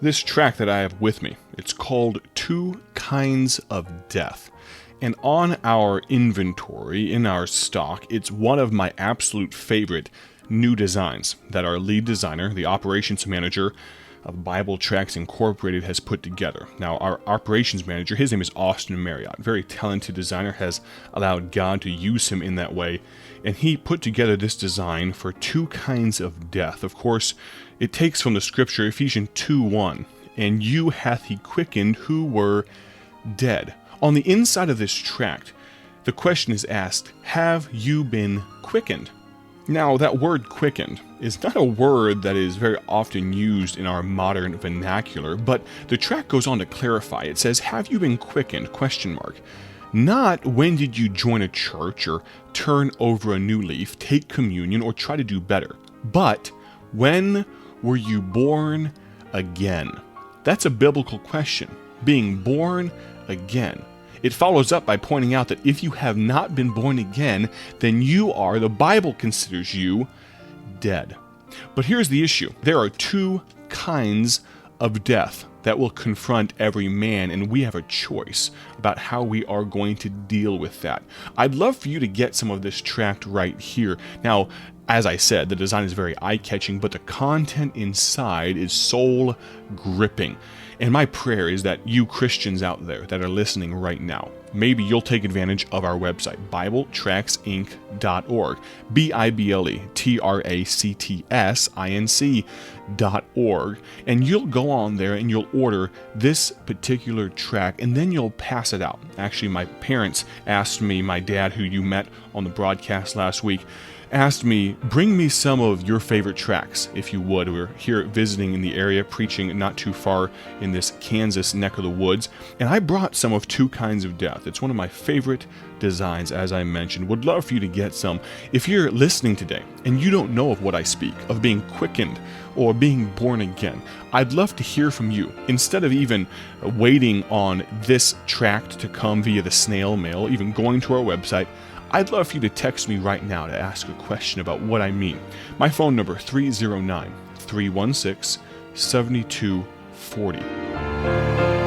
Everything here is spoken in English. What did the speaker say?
this tract that I have with me. It's called Two Kinds of Death. And on our inventory, in our stock, it's one of my absolute favorite new designs that our lead designer, the operations manager of Bible Tracts Incorporated, has put together. Now, our operations manager, his name is Austin Marriott, very talented designer, has allowed God to use him in that way, and he put together this design for two kinds of death. Of course, it takes from the scripture Ephesians 2:1, and you hath he quickened who were dead. On the inside of this tract, the question is asked, have you been quickened? Now, that word quickened is not a word that is very often used in our modern vernacular, but the tract goes on to clarify. It says, have you been quickened? ? Not when did you join a church or turn over a new leaf, take communion, or try to do better, but when were you born again? That's a biblical question, being born again. It follows up by pointing out that if you have not been born again, then the Bible considers you dead. But here's the issue. There are two kinds of death that will confront every man, and we have a choice about how we are going to deal with that. I'd love for you to get some of this tract right here. Now, as I said, the design is very eye-catching, but the content inside is soul-gripping. And my prayer is that you Christians out there that are listening right now, maybe you'll take advantage of our website, BibleTractsinc.org, BibleTractsinc.org, and you'll go on there and you'll order this particular tract, and then you'll pass it out. Actually, my parents asked me, my dad, who you met on the broadcast last week, asked me, bring me some of your favorite tracts, if you would. We're here visiting in the area, preaching not too far in this Kansas neck of the woods, and I brought some of Two Kinds of Death. It's one of my favorite designs, as I mentioned. Would love for you to get some. If you're listening today and you don't know of what I speak, of being quickened or being born again, I'd love to hear from you. Instead of even waiting on this tract to come via the snail mail, even going to our website, I'd love for you to text me right now to ask a question about what I mean. My phone number, 309-316-7240.